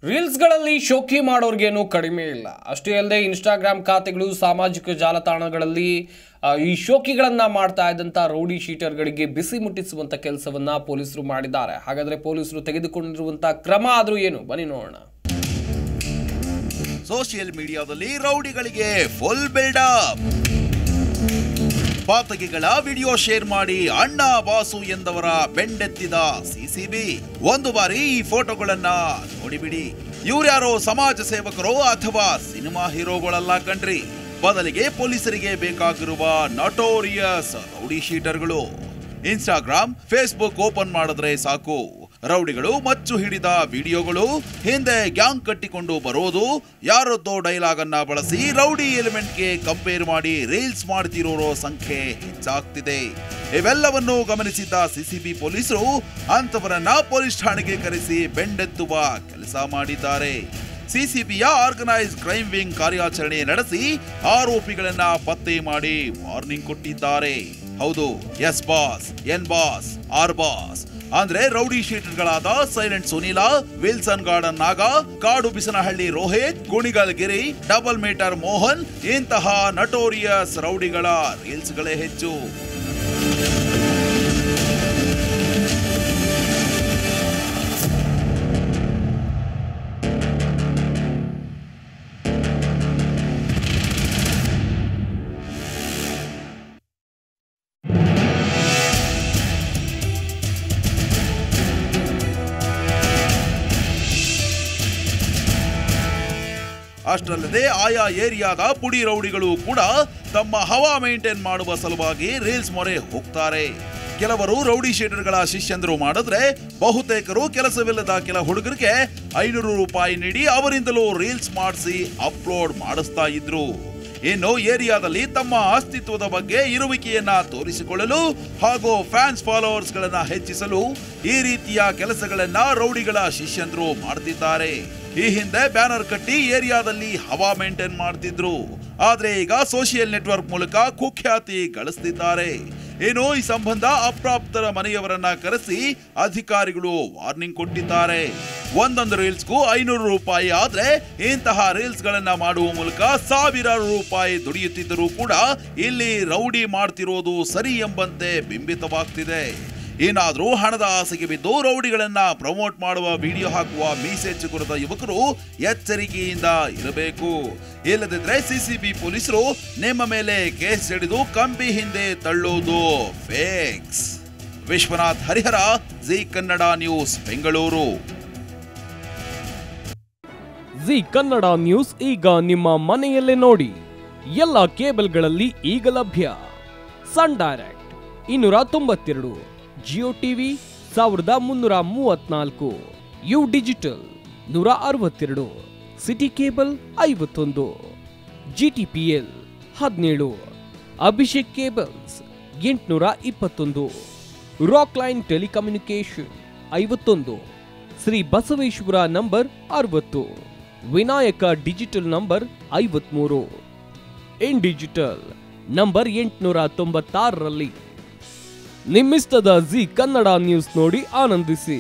ರೀಲ್ಸ್ಗಳಲ್ಲಿ ಶೋಕಿ ಮಾಡೋರ್ಗೇನು ಕಡಿಮೆ ಇಲ್ಲ. ಅಷ್ಟೇ ಅಲ್ಲದೆ ಇನ್ಸ್ಟಾಗ್ರಾಮ್ ಖಾತೆಗಳು, ಸಾಮಾಜಿಕ ಜಾಲತಾಣಗಳಲ್ಲಿ ಈ ಶೋಕಿಗಳನ್ನ ಮಾಡ್ತಾ ಇದ್ದಂಥ ರೌಡಿ ಶೀಟರ್ಗಳಿಗೆ ಬಿಸಿ ಮುಟ್ಟಿಸುವಂಥ ಕೆಲಸವನ್ನ ಪೊಲೀಸರು ಮಾಡಿದ್ದಾರೆ. ಹಾಗಾದ್ರೆ ಪೊಲೀಸರು ತೆಗೆದುಕೊಂಡಿರುವಂಥ ಕ್ರಮ ಆದ್ರೂ ಏನು, ಬನ್ನಿ ನೋಡೋಣ. ಸೋಷಿಯಲ್ ಮೀಡಿಯಾದಲ್ಲಿ ರೌಡಿಗಳಿಗೆ ಫುಲ್ ಬಿಲ್ಡಪ್. ಪಾತಕಿಗಳ ವಿಡಿಯೋ ಶೇರ್ ಮಾಡಿ ಅಣ್ಣ ಬಾಸು ಎಂದವರ ಬೆಂಡೆತ್ತಿದ ಸಿಸಿಬಿ. ಒಂದು ಬಾರಿ ಈ ಫೋಟೋಗಳನ್ನ ನೋಡಿಬಿಡಿ. ಇವ್ರ್ಯಾರೋ ಸಮಾಜ ಸೇವಕರೋ ಅಥವಾ ಸಿನಿಮಾ ಹೀರೋಗಳಲ್ಲ ಕಣ್ರಿ. ಬದಲಿಗೆ ಪೊಲೀಸರಿಗೆ ಬೇಕಾಗಿರುವ ನಟೋರಿಯಸ್ ರೌಡಿ ಶೀಟರ್ಗಳು. ಇನ್ಸ್ಟಾಗ್ರಾಮ್, ಫೇಸ್ಬುಕ್ ಓಪನ್ ಮಾಡಿದ್ರೆ ಸಾಕು, ರೌಡಿಗಳು ಮಚ್ಚು ಹಿಡಿದ ವಿಡಿಯೋಗಳು, ಹಿಂದೆ ಗ್ಯಾಂಗ್ ಕಟ್ಟಿಕೊಂಡು ಬರೋದು, ಯಾರದ್ದೋ ಡೈಲಾಗ್ ಅನ್ನ ಬಳಸಿ ರೌಡಿ ಎಲಿಮೆಂಟ್ಗೆ ಕಂಪೇರ್ ಮಾಡಿ ರೀಲ್ಸ್ ಮಾಡ್ತಿರೋರೋ ಸಂಖ್ಯೆ ಹೆಚ್ಚಾಗ್ತಿದೆ. ಇವೆಲ್ಲವನ್ನು ಗಮನಿಸಿದ್ದ ಸಿಸಿಬಿ ಪೊಲೀಸರು ಅಂತವರನ್ನ ಪೊಲೀಸ್ ಠಾಣೆಗೆ ಕರೆಸಿ ಬೆಂಡೆತ್ತುವ ಕೆಲಸ ಮಾಡಿದ್ದಾರೆ. ಸಿಸಿಬಿಯ ಆರ್ಗನೈಸ್ ಕ್ರೈಮ್ ವಿಂಗ್ ಕಾರ್ಯಾಚರಣೆ ನಡೆಸಿ ಆರೋಪಿಗಳನ್ನ ಪತ್ತೆ ಮಾಡಿ ವಾರ್ನಿಂಗ್ ಕೊಟ್ಟಿದ್ದಾರೆ. ಹೌದು, S boss, N boss, R boss ಅಂದ್ರೆ ರೌಡಿ ಶೀಟರ್ಗಳಾದ silent Sunila, Wilson Garden Naga, Kadu Bisanahalli Rohit, Gunigal Giri, double meter Mohan ಇಂತಹ ನಟೋರಿಯಸ್ ರೌಡಿಗಳ ರೀಲ್ಸ್ಗಳೇ ಹೆಚ್ಚು. ಅಷ್ಟಲ್ಲದೆ ಆಯಾ ಏರಿಯಾದ ಪುಡಿ ರೌಡಿಗಳು ಕೂಡ ತಮ್ಮ ಹವಾ ಮೇಂಟೈನ್ ಮಾಡುವ ಸಲುವಾಗಿ ರೀಲ್ಸ್ ಮೊರೆ ಹೋಗ್ತಾರೆ. ಕೆಲವರು ರೌಡಿ ಶೀಟರ್ಗಳ ಶಿಷ್ಯಂದರು ಮಾಡಿದ್ರೆ, ಬಹುತೇಕರು ಕೆಲಸವಿಲ್ಲದ ಕೆಲ ಹುಡುಗರಿಗೆ 500 ರೂಪಾಯಿ ನೀಡಿ ಅವರಿಂದಲೂ ರೀಲ್ಸ್ ಮಾಡಿಸಿ ಅಪ್ಲೋಡ್ ಮಾಡಿಸ್ತಾ ಇದ್ರು. ಇನ್ನು ಏರಿಯಾದಲ್ಲಿ ತಮ್ಮ ಅಸ್ತಿತ್ವದ ಬಗ್ಗೆ ಇರುವಿಕೆಯನ್ನ ತೋರಿಸಿಕೊಳ್ಳಲು ಹಾಗೂ ಫ್ಯಾನ್ಸ್ ಫಾಲೋವರ್ಸ್ ಗಳನ್ನ ಹೆಚ್ಚಿಸಲು ಈ ರೀತಿಯ ಕೆಲಸಗಳನ್ನ ರೌಡಿಗಳ ಶಿಷ್ಯಂದರು ಮಾಡ್ತಿದ್ದಾರೆ. ಈ ಹಿಂದೆ ಬ್ಯಾನರ್ ಕಟ್ಟಿ ಏರಿಯಾದಲ್ಲಿ ಹವಾ ಮೇಂಟೈನ್ ಮಾಡ್ತಿದ್ರು. ಆದ್ರೆ ಈಗ ಸೋಷಿಯಲ್ ನೆಟ್ವರ್ಕ್ ಮೂಲಕ ಕುಖ್ಯಾತಿ ಗಳಿಸ್ತಿದ್ದಾರೆ. ಏನು ಈ ಸಂಬಂಧ ಅಪ್ರಾಪ್ತರ ಮನೆಯವರನ್ನ ಕರೆಸಿ ಅಧಿಕಾರಿಗಳು ವಾರ್ನಿಂಗ್ ಕೊಟ್ಟಿದ್ದಾರೆ. ಒಂದೊಂದು ರೀಲ್ಸ್ಗೂ 500 ರೂಪಾಯಿ ಆದ್ರೆ ಇಂತಹ ರೀಲ್ಸ್ ಗಳನ್ನ ಮಾಡುವ ಮೂಲಕ ಸಾವಿರಾರು ರೂಪಾಯಿ ದುಡಿಯುತ್ತಿದ್ದರೂ ಕೂಡ ಇಲ್ಲಿ ರೌಡಿ ಮಾಡ್ತಿರೋದು ಸರಿ ಎಂಬಂತೆ ಬಿಂಬಿತವಾಗ್ತಿದೆ. ಏನಾದ್ರೂ ಹಣದ ಆಸೆಗೆ ಬಿದ್ದು ರೌಡಿಗಳನ್ನ ಪ್ರಮೋಟ್ ಮಾಡುವ ವಿಡಿಯೋ ಹಾಕುವ ಮೀಸೆ ಚಿಗುರದ ಯುವಕರು ಎಚ್ಚರಿಕೆಯಿಂದ ಇರಬೇಕು. ಇಲ್ಲದಿದ್ರೆ ಸಿಸಿಬಿ ಪೊಲೀಸರು ನಿಮ್ಮ ಮೇಲೆ ಕೇಸ್ ಹಿಡಿದು ಕಂಬಿ ಹಿಂದೆ ತಳ್ಳೋದು fix. Vishwanath Harihara, Zee Kannada news, Bengaluru. Zee Kannada news ಈಗ ನಿಮ್ಮ ಮನೆಯಲ್ಲೇ ನೋಡಿ. ಎಲ್ಲ ಕೇಬಲ್ಗಳಲ್ಲಿ ಈಗ ಲಭ್ಯ. Sun Direct 292, Jio TV 1334, U digital 162, city cable 51, GTPL 17, Abhishek cables 821, Rockline telecommunication 51, Shri Basaveshwara number 60, Vinayaka digital number 53, in digital number 896ರಲ್ಲಿ. ನಿಮ್ಮಿಸ್ತದ ಜಿ ಕನ್ನಡ ನ್ಯೂಸ್ ನೋಡಿ ಆನಂದಿಸಿ.